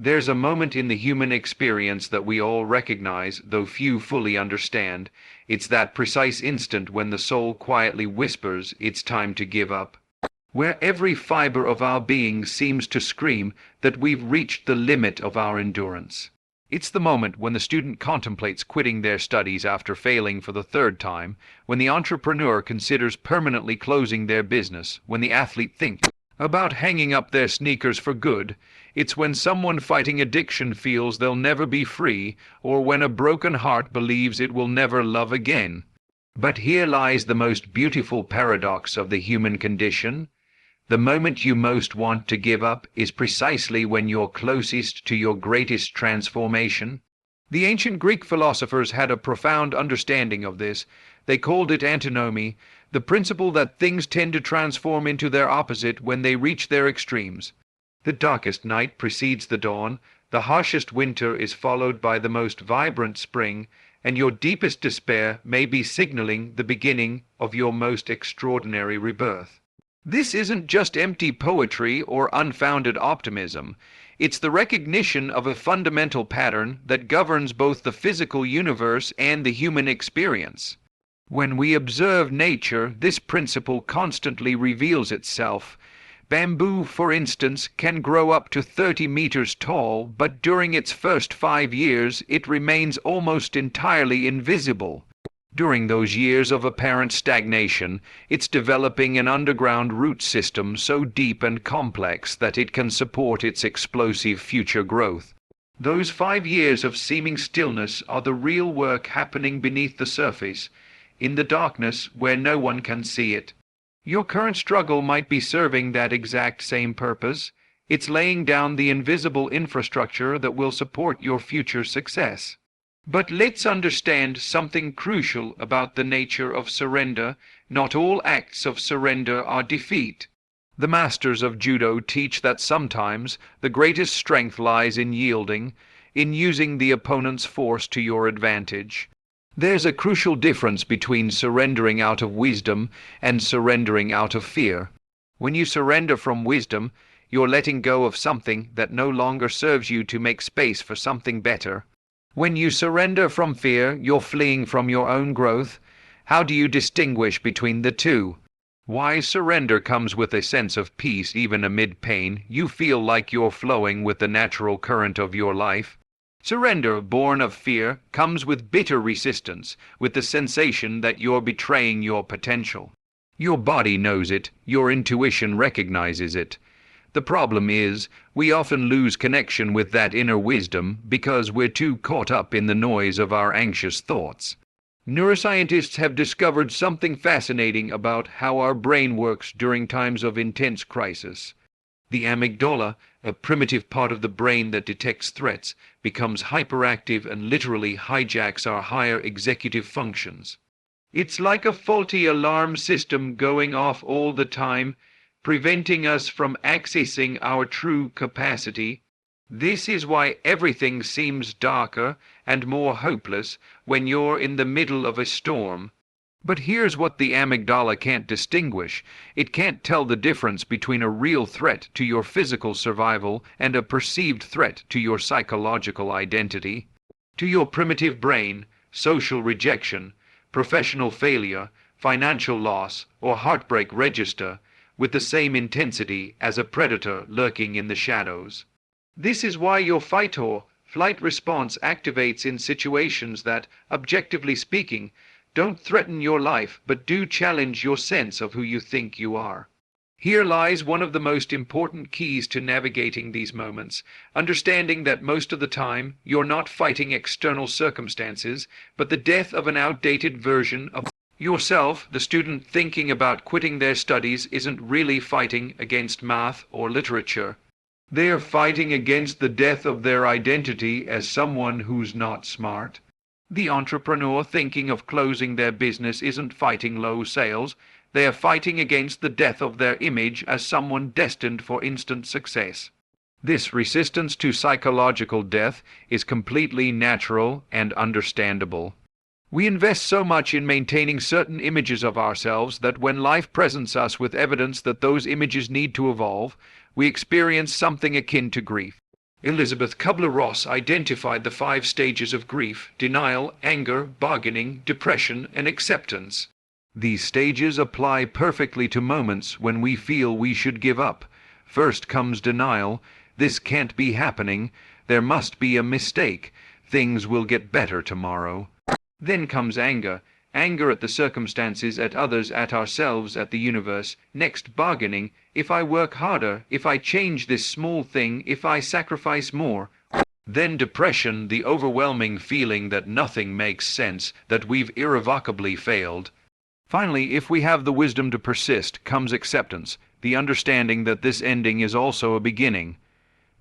There's a moment in the human experience that we all recognize, though few fully understand. It's that precise instant when the soul quietly whispers, "It's time to give up," where every fiber of our being seems to scream that we've reached the limit of our endurance. It's the moment when the student contemplates quitting their studies after failing for the third time, when the entrepreneur considers permanently closing their business, when the athlete thinks about hanging up their sneakers for good. It's when someone fighting addiction feels they'll never be free, or when a broken heart believes it will never love again. But here lies the most beautiful paradox of the human condition. The moment you most want to give up is precisely when you're closest to your greatest transformation. The ancient Greek philosophers had a profound understanding of this. They called it antinomy, the principle that things tend to transform into their opposite when they reach their extremes. The darkest night precedes the dawn, the harshest winter is followed by the most vibrant spring, and your deepest despair may be signaling the beginning of your most extraordinary rebirth. This isn't just empty poetry or unfounded optimism. It's the recognition of a fundamental pattern that governs both the physical universe and the human experience. When we observe nature, this principle constantly reveals itself. Bamboo, for instance, can grow up to 30 meters tall, but during its first 5 years it remains almost entirely invisible. During those years of apparent stagnation, it's developing an underground root system so deep and complex that it can support its explosive future growth. Those 5 years of seeming stillness are the real work happening beneath the surface, in the darkness where no one can see it. Your current struggle might be serving that exact same purpose. It's laying down the invisible infrastructure that will support your future success. But let's understand something crucial about the nature of surrender. Not all acts of surrender are defeat. The masters of judo teach that sometimes the greatest strength lies in yielding, in using the opponent's force to your advantage. There's a crucial difference between surrendering out of wisdom and surrendering out of fear. When you surrender from wisdom, you're letting go of something that no longer serves you to make space for something better. When you surrender from fear, you're fleeing from your own growth. How do you distinguish between the two? Wise surrender comes with a sense of peace even amid pain. You feel like you're flowing with the natural current of your life. Surrender, born of fear, comes with bitter resistance, with the sensation that you're betraying your potential. Your body knows it, your intuition recognizes it. The problem is, we often lose connection with that inner wisdom because we're too caught up in the noise of our anxious thoughts. Neuroscientists have discovered something fascinating about how our brain works during times of intense crisis. The amygdala, a primitive part of the brain that detects threats, becomes hyperactive and literally hijacks our higher executive functions. It's like a faulty alarm system going off all the time, preventing us from accessing our true capacity. This is why everything seems darker and more hopeless when you're in the middle of a storm. But here's what the amygdala can't distinguish. It can't tell the difference between a real threat to your physical survival and a perceived threat to your psychological identity. To your primitive brain, social rejection, professional failure, financial loss, or heartbreak register with the same intensity as a predator lurking in the shadows. This is why your fight or flight response activates in situations that, objectively speaking, don't threaten your life but do challenge your sense of who you think you are. Here lies one of the most important keys to navigating these moments, understanding that most of the time you're not fighting external circumstances, but the death of an outdated version of yourself. The student thinking about quitting their studies isn't really fighting against math or literature. They are fighting against the death of their identity as someone who's not smart. The entrepreneur thinking of closing their business isn't fighting low sales. They are fighting against the death of their image as someone destined for instant success. This resistance to psychological death is completely natural and understandable. We invest so much in maintaining certain images of ourselves that when life presents us with evidence that those images need to evolve, we experience something akin to grief. Elizabeth Kubler-Ross identified the 5 stages of grief: denial, anger, bargaining, depression, and acceptance. These stages apply perfectly to moments when we feel we should give up. First comes denial. This can't be happening. There must be a mistake. Things will get better tomorrow. Then comes anger. Anger at the circumstances, at others, at ourselves, at the universe. Next, bargaining. If I work harder, if I change this small thing, if I sacrifice more. Then depression, the overwhelming feeling that nothing makes sense, that we've irrevocably failed. Finally, if we have the wisdom to persist, comes acceptance, the understanding that this ending is also a beginning.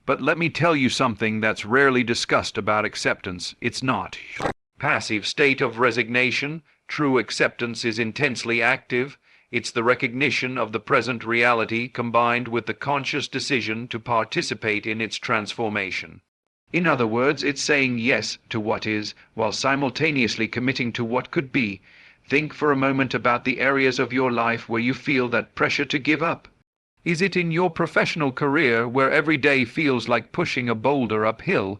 But let me tell you something that's rarely discussed about acceptance. It's not a passive state of resignation. True acceptance is intensely active. It's the recognition of the present reality combined with the conscious decision to participate in its transformation. In other words, it's saying yes to what is, while simultaneously committing to what could be. Think for a moment about the areas of your life where you feel that pressure to give up. Is it in your professional career where every day feels like pushing a boulder uphill?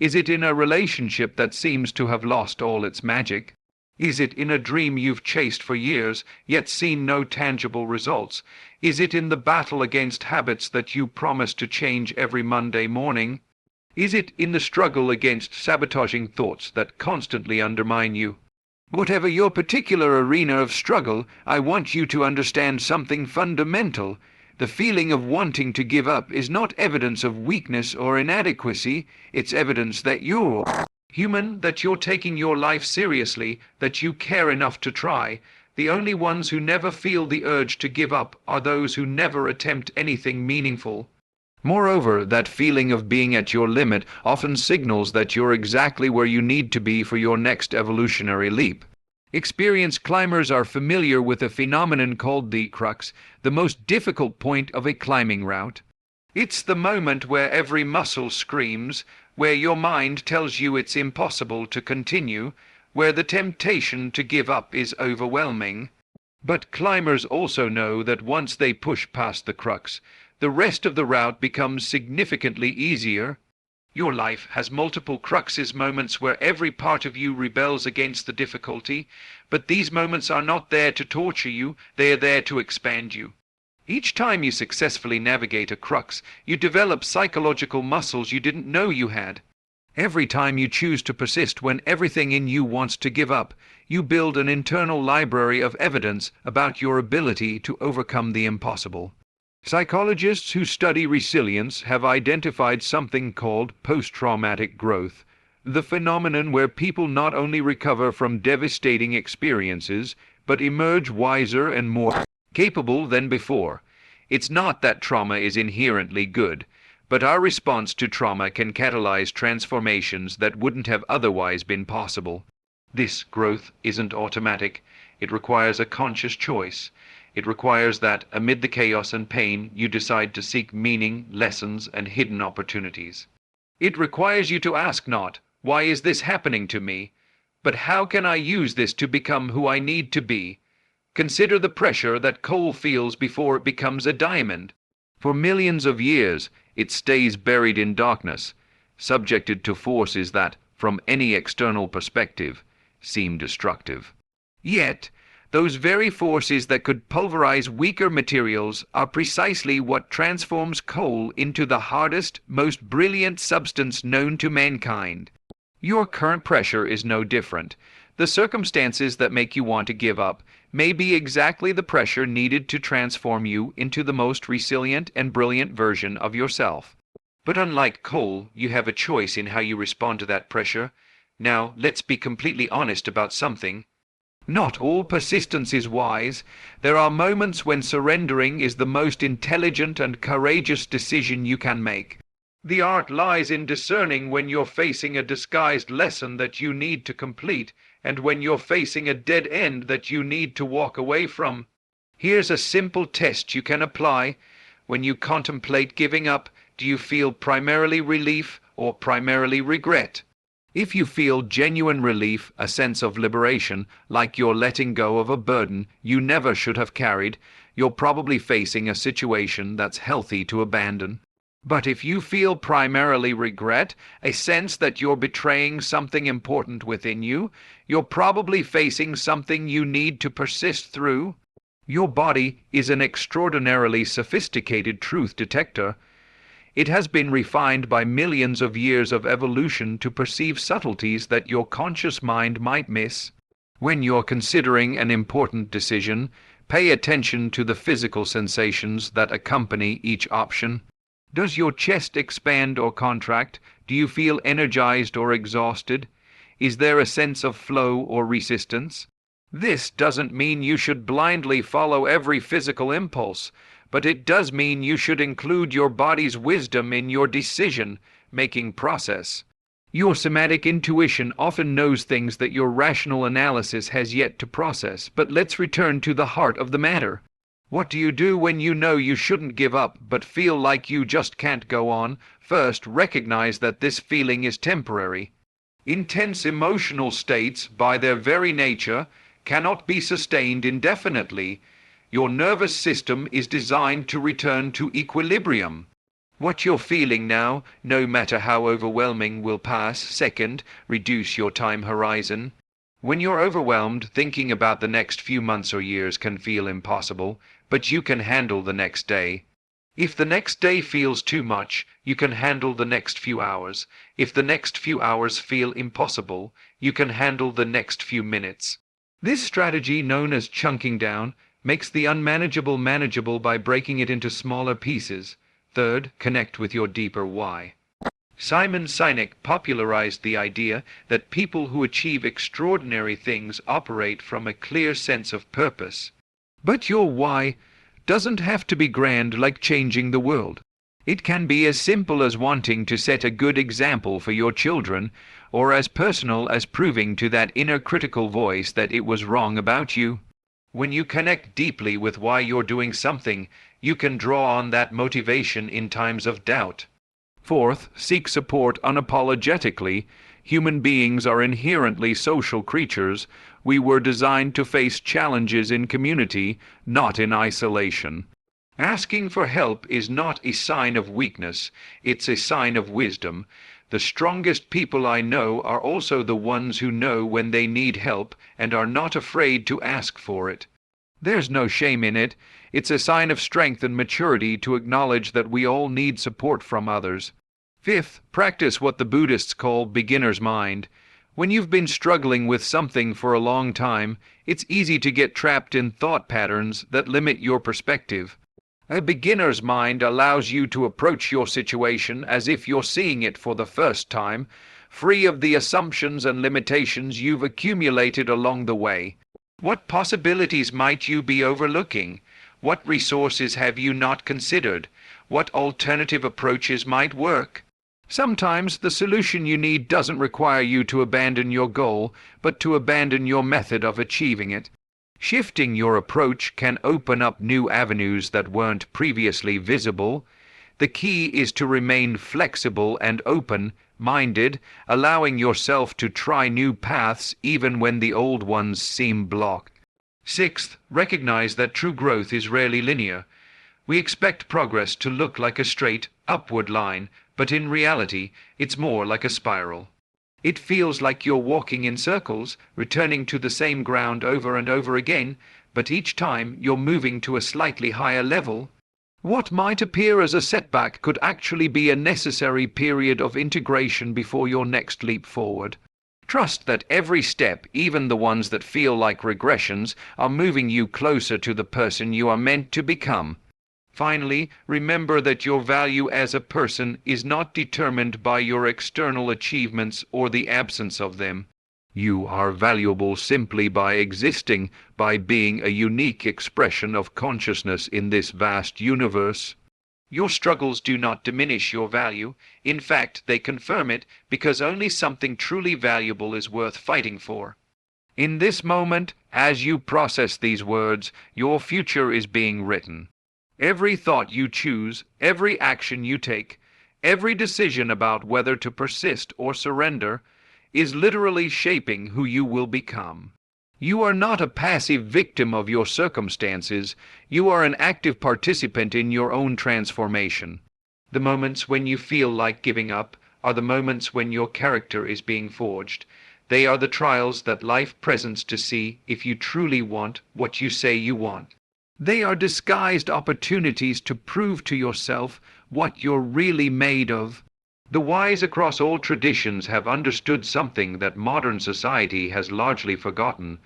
Is it in a relationship that seems to have lost all its magic? Is it in a dream you've chased for years, yet seen no tangible results? Is it in the battle against habits that you promise to change every Monday morning? Is it in the struggle against sabotaging thoughts that constantly undermine you? Whatever your particular arena of struggle, I want you to understand something fundamental. The feeling of wanting to give up is not evidence of weakness or inadequacy. It's evidence that you're human, that you're taking your life seriously, that you care enough to try. The only ones who never feel the urge to give up are those who never attempt anything meaningful. Moreover, that feeling of being at your limit often signals that you're exactly where you need to be for your next evolutionary leap. Experienced climbers are familiar with a phenomenon called the crux, the most difficult point of a climbing route. It's the moment where every muscle screams, where your mind tells you it's impossible to continue, where the temptation to give up is overwhelming. But climbers also know that once they push past the crux, the rest of the route becomes significantly easier. Your life has multiple cruxes, moments where every part of you rebels against the difficulty, but these moments are not there to torture you, they are there to expand you. Each time you successfully navigate a crux, you develop psychological muscles you didn't know you had. Every time you choose to persist when everything in you wants to give up, you build an internal library of evidence about your ability to overcome the impossible. Psychologists who study resilience have identified something called post-traumatic growth, the phenomenon where people not only recover from devastating experiences, but emerge wiser and more capable than before. It's not that trauma is inherently good, but our response to trauma can catalyze transformations that wouldn't have otherwise been possible. This growth isn't automatic. It requires a conscious choice. It requires that, amid the chaos and pain, you decide to seek meaning, lessons, and hidden opportunities. It requires you to ask not, "Why is this happening to me?" but "How can I use this to become who I need to be?" Consider the pressure that coal feels before it becomes a diamond. For millions of years, it stays buried in darkness, subjected to forces that, from any external perspective, seem destructive. Yet, those very forces that could pulverize weaker materials are precisely what transforms coal into the hardest, most brilliant substance known to mankind. Your current pressure is no different. The circumstances that make you want to give up may be exactly the pressure needed to transform you into the most resilient and brilliant version of yourself. But unlike coal, you have a choice in how you respond to that pressure. Now, let's be completely honest about something. Not all persistence is wise. There are moments when surrendering is the most intelligent and courageous decision you can make. The art lies in discerning when you're facing a disguised lesson that you need to complete, and when you're facing a dead end that you need to walk away from. Here's a simple test you can apply. When you contemplate giving up, do you feel primarily relief or primarily regret? If you feel genuine relief, a sense of liberation, like you're letting go of a burden you never should have carried, you're probably facing a situation that's healthy to abandon. But if you feel primarily regret, a sense that you're betraying something important within you, you're probably facing something you need to persist through. Your body is an extraordinarily sophisticated truth detector. It has been refined by millions of years of evolution to perceive subtleties that your conscious mind might miss. When you're considering an important decision, pay attention to the physical sensations that accompany each option. Does your chest expand or contract? Do you feel energized or exhausted? Is there a sense of flow or resistance? This doesn't mean you should blindly follow every physical impulse, but it does mean you should include your body's wisdom in your decision-making process. Your somatic intuition often knows things that your rational analysis has yet to process, but let's return to the heart of the matter. What do you do when you know you shouldn't give up but feel like you just can't go on? First, recognize that this feeling is temporary. Intense emotional states, by their very nature, cannot be sustained indefinitely. Your nervous system is designed to return to equilibrium. What you're feeling now, no matter how overwhelming, will pass. Second, reduce your time horizon. When you're overwhelmed, thinking about the next few months or years can feel impossible, but you can handle the next day. If the next day feels too much, you can handle the next few hours. If the next few hours feel impossible, you can handle the next few minutes. This strategy, known as chunking down, makes the unmanageable manageable by breaking it into smaller pieces. Third, connect with your deeper why. Simon Sinek popularized the idea that people who achieve extraordinary things operate from a clear sense of purpose. But your why doesn't have to be grand like changing the world. It can be as simple as wanting to set a good example for your children, or as personal as proving to that inner critical voice that it was wrong about you. When you connect deeply with why you're doing something, you can draw on that motivation in times of doubt. Fourth, seek support unapologetically. Human beings are inherently social creatures. We were designed to face challenges in community, not in isolation. Asking for help is not a sign of weakness, it's a sign of wisdom. The strongest people I know are also the ones who know when they need help and are not afraid to ask for it. There's no shame in it. It's a sign of strength and maturity to acknowledge that we all need support from others. Fifth, practice what the Buddhists call beginner's mind. When you've been struggling with something for a long time, it's easy to get trapped in thought patterns that limit your perspective. A beginner's mind allows you to approach your situation as if you're seeing it for the first time, free of the assumptions and limitations you've accumulated along the way. What possibilities might you be overlooking? What resources have you not considered? What alternative approaches might work? Sometimes the solution you need doesn't require you to abandon your goal, but to abandon your method of achieving it. Shifting your approach can open up new avenues that weren't previously visible. The key is to remain flexible and open-minded, allowing yourself to try new paths even when the old ones seem blocked. Sixth, recognize that true growth is rarely linear. We expect progress to look like a straight, upward line, but in reality, it's more like a spiral. It feels like you're walking in circles, returning to the same ground over and over again, but each time you're moving to a slightly higher level. What might appear as a setback could actually be a necessary period of integration before your next leap forward. Trust that every step, even the ones that feel like regressions, are moving you closer to the person you are meant to become. Finally, remember that your value as a person is not determined by your external achievements or the absence of them. You are valuable simply by existing, by being a unique expression of consciousness in this vast universe. Your struggles do not diminish your value. In fact, they confirm it, because only something truly valuable is worth fighting for. In this moment, as you process these words, your future is being written. Every thought you choose, every action you take, every decision about whether to persist or surrender, is literally shaping who you will become. You are not a passive victim of your circumstances. You are an active participant in your own transformation. The moments when you feel like giving up are the moments when your character is being forged. They are the trials that life presents to see if you truly want what you say you want. They are disguised opportunities to prove to yourself what you're really made of. The wise across all traditions have understood something that modern society has largely forgotten.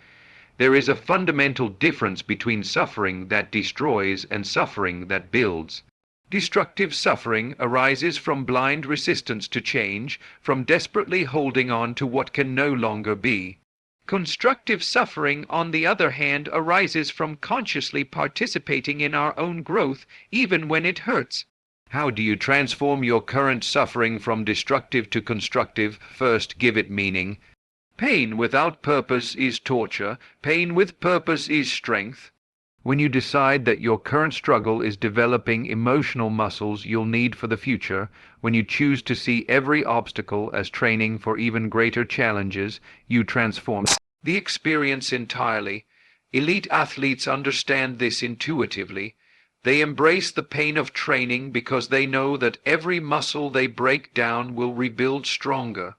There is a fundamental difference between suffering that destroys and suffering that builds. Destructive suffering arises from blind resistance to change, from desperately holding on to what can no longer be. Constructive suffering, on the other hand, arises from consciously participating in our own growth, even when it hurts. How do you transform your current suffering from destructive to constructive? First, give it meaning. Pain without purpose is torture. Pain with purpose is strength. When you decide that your current struggle is developing emotional muscles you'll need for the future, when you choose to see every obstacle as training for even greater challenges, you transform the experience entirely. Elite athletes understand this intuitively. They embrace the pain of training because they know that every muscle they break down will rebuild stronger.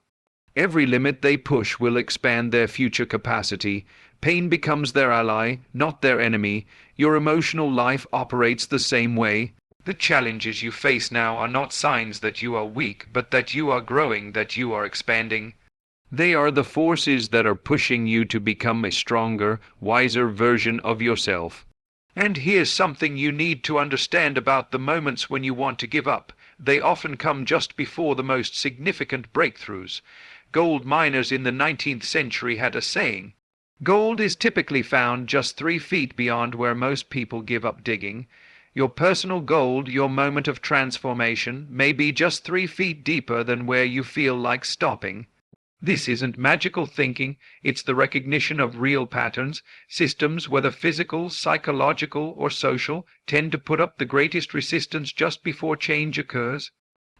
Every limit they push will expand their future capacity. Pain becomes their ally, not their enemy. Your emotional life operates the same way. The challenges you face now are not signs that you are weak, but that you are growing, that you are expanding. They are the forces that are pushing you to become a stronger, wiser version of yourself. And here's something you need to understand about the moments when you want to give up. They often come just before the most significant breakthroughs. Gold miners in the 19th century had a saying: "Gold is typically found just 3 feet beyond where most people give up digging." Your personal gold, your moment of transformation, may be just 3 feet deeper than where you feel like stopping. This isn't magical thinking, it's the recognition of real patterns. Systems, whether physical, psychological, or social, tend to put up the greatest resistance just before change occurs.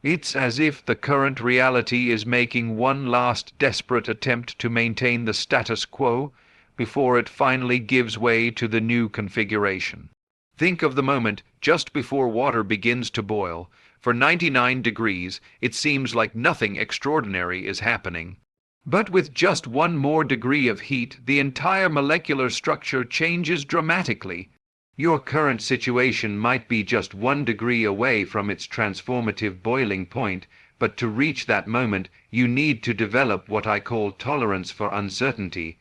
It's as if the current reality is making one last desperate attempt to maintain the status quo before it finally gives way to the new configuration. Think of the moment just before water begins to boil. For 99 degrees, it seems like nothing extraordinary is happening. But with just one more degree of heat, the entire molecular structure changes dramatically. Your current situation might be just 1 degree away from its transformative boiling point, but to reach that moment, you need to develop what I call tolerance for uncertainty.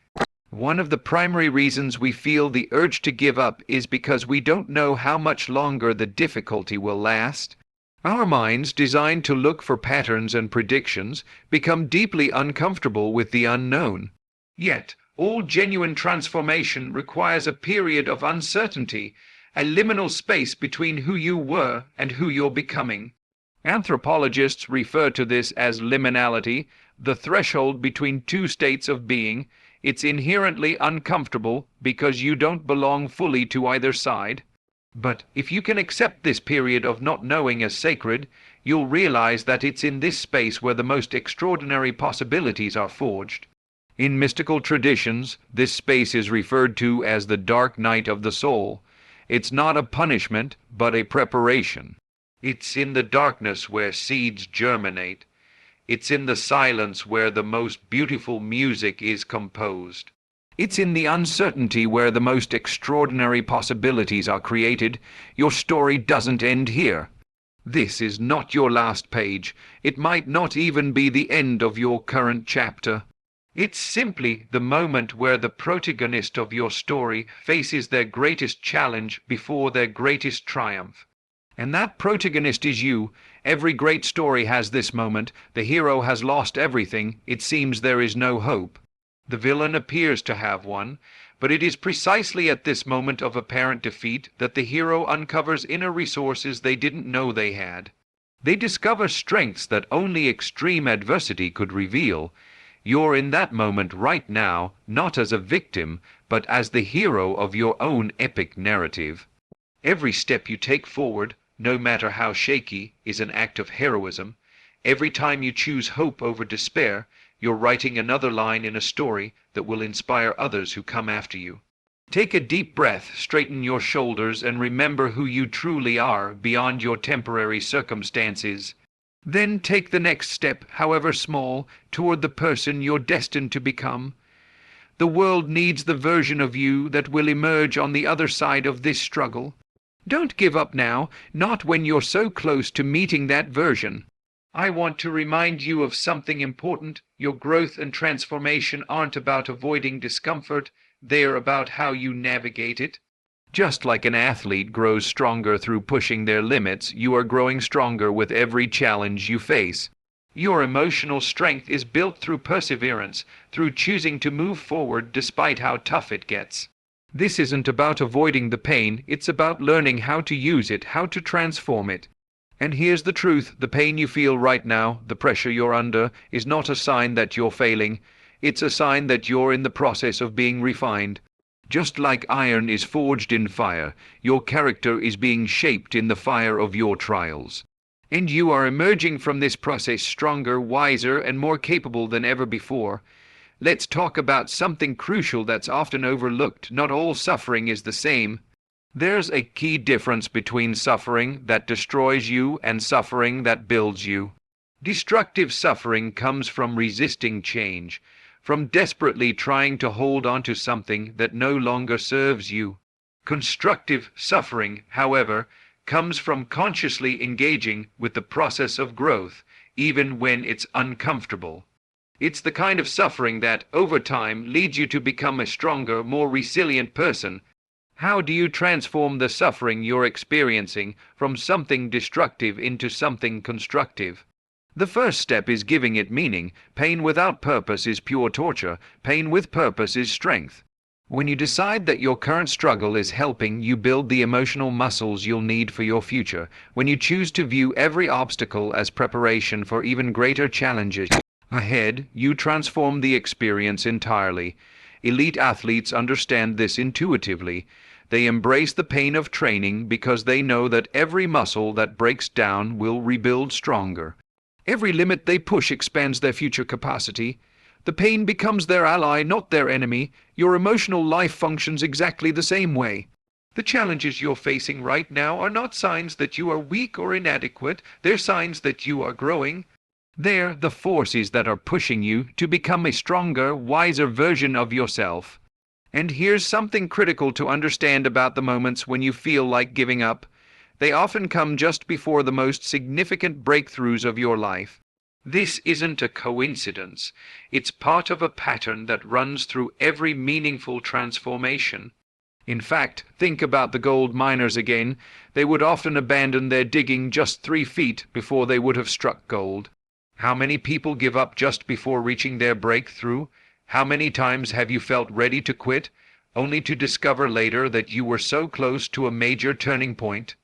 One of the primary reasons we feel the urge to give up is because we don't know how much longer the difficulty will last. Our minds, designed to look for patterns and predictions, become deeply uncomfortable with the unknown. Yet, all genuine transformation requires a period of uncertainty, a liminal space between who you were and who you're becoming. Anthropologists refer to this as liminality, the threshold between two states of being. It's inherently uncomfortable because you don't belong fully to either side. But if you can accept this period of not knowing as sacred, you'll realize that it's in this space where the most extraordinary possibilities are forged. In mystical traditions, this space is referred to as the dark night of the soul. It's not a punishment, but a preparation. It's in the darkness where seeds germinate. It's in the silence where the most beautiful music is composed. It's in the uncertainty where the most extraordinary possibilities are created. Your story doesn't end here. This is not your last page. It might not even be the end of your current chapter. It's simply the moment where the protagonist of your story faces their greatest challenge before their greatest triumph. And that protagonist is you. Every great story has this moment. The hero has lost everything. It seems there is no hope. The villain appears to have one, but it is precisely at this moment of apparent defeat that the hero uncovers inner resources they didn't know they had. They discover strengths that only extreme adversity could reveal. You're in that moment right now, not as a victim, but as the hero of your own epic narrative. Every step you take forward, no matter how shaky, is an act of heroism. Every time you choose hope over despair, you're writing another line in a story that will inspire others who come after you. Take a deep breath, straighten your shoulders, and remember who you truly are beyond your temporary circumstances. Then take the next step, however small, toward the person you're destined to become. The world needs the version of you that will emerge on the other side of this struggle. Don't give up now, not when you're so close to meeting that version. I want to remind you of something important. Your growth and transformation aren't about avoiding discomfort, they're about how you navigate it. Just like an athlete grows stronger through pushing their limits, you are growing stronger with every challenge you face. Your emotional strength is built through perseverance, through choosing to move forward despite how tough it gets. This isn't about avoiding the pain, it's about learning how to use it, how to transform it. And here's the truth, the pain you feel right now, the pressure you're under, is not a sign that you're failing. It's a sign that you're in the process of being refined. Just like iron is forged in fire, your character is being shaped in the fire of your trials. And you are emerging from this process stronger, wiser, and more capable than ever before. Let's talk about something crucial that's often overlooked. Not all suffering is the same. There's a key difference between suffering that destroys you and suffering that builds you. Destructive suffering comes from resisting change, from desperately trying to hold on to something that no longer serves you. Constructive suffering, however, comes from consciously engaging with the process of growth, even when it's uncomfortable. It's the kind of suffering that, over time, leads you to become a stronger, more resilient person. How do you transform the suffering you're experiencing from something destructive into something constructive? The first step is giving it meaning. Pain without purpose is pure torture. Pain with purpose is strength. When you decide that your current struggle is helping you build the emotional muscles you'll need for your future, when you choose to view every obstacle as preparation for even greater challenges ahead, you transform the experience entirely. Elite athletes understand this intuitively. They embrace the pain of training because they know that every muscle that breaks down will rebuild stronger. Every limit they push expands their future capacity. The pain becomes their ally, not their enemy. Your emotional life functions exactly the same way. The challenges you're facing right now are not signs that you are weak or inadequate. They're signs that you are growing. They're the forces that are pushing you to become a stronger, wiser version of yourself. And here's something critical to understand about the moments when you feel like giving up. They often come just before the most significant breakthroughs of your life. This isn't a coincidence. It's part of a pattern that runs through every meaningful transformation. In fact, think about the gold miners again. They would often abandon their digging just 3 feet before they would have struck gold. How many people give up just before reaching their breakthrough? How many times have you felt ready to quit, only to discover later that you were so close to a major turning point?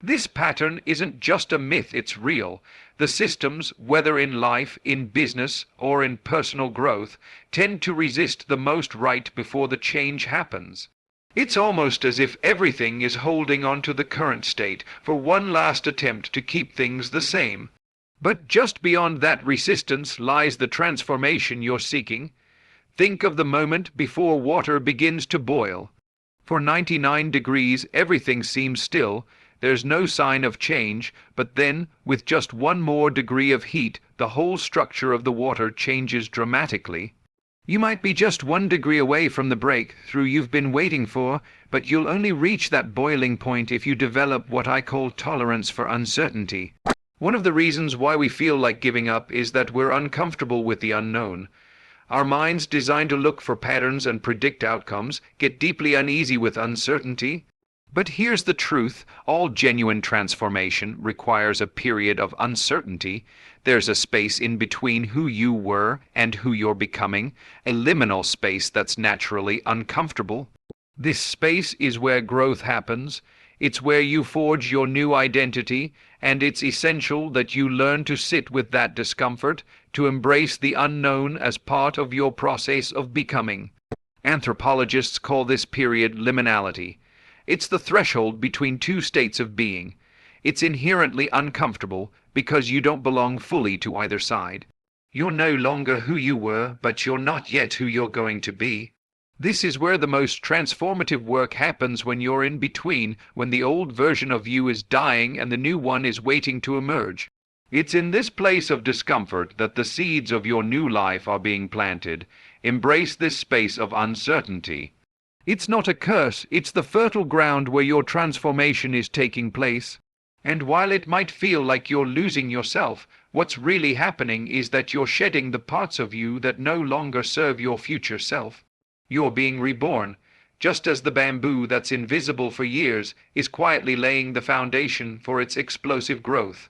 This pattern isn't just a myth, it's real. The systems, whether in life, in business, or in personal growth, tend to resist the most right before the change happens. It's almost as if everything is holding on to the current state for one last attempt to keep things the same. But just beyond that resistance lies the transformation you're seeking. Think of the moment before water begins to boil. For 99 degrees, everything seems still. There's no sign of change, but then, with just one more degree of heat, the whole structure of the water changes dramatically. You might be just 1 degree away from the breakthrough you've been waiting for, but you'll only reach that boiling point if you develop what I call tolerance for uncertainty. One of the reasons why we feel like giving up is that we're uncomfortable with the unknown. Our minds, designed to look for patterns and predict outcomes, get deeply uneasy with uncertainty. But here's the truth. All genuine transformation requires a period of uncertainty. There's a space in between who you were and who you're becoming, a liminal space that's naturally uncomfortable. This space is where growth happens. It's where you forge your new identity, and it's essential that you learn to sit with that discomfort, to embrace the unknown as part of your process of becoming. Anthropologists call this period liminality. It's the threshold between 2 states of being. It's inherently uncomfortable because you don't belong fully to either side. You're no longer who you were, but you're not yet who you're going to be. This is where the most transformative work happens, when you're in between, when the old version of you is dying and the new one is waiting to emerge. It's in this place of discomfort that the seeds of your new life are being planted. Embrace this space of uncertainty. It's not a curse, it's the fertile ground where your transformation is taking place. And while it might feel like you're losing yourself, what's really happening is that you're shedding the parts of you that no longer serve your future self. You're being reborn, just as the bamboo that's invisible for years is quietly laying the foundation for its explosive growth.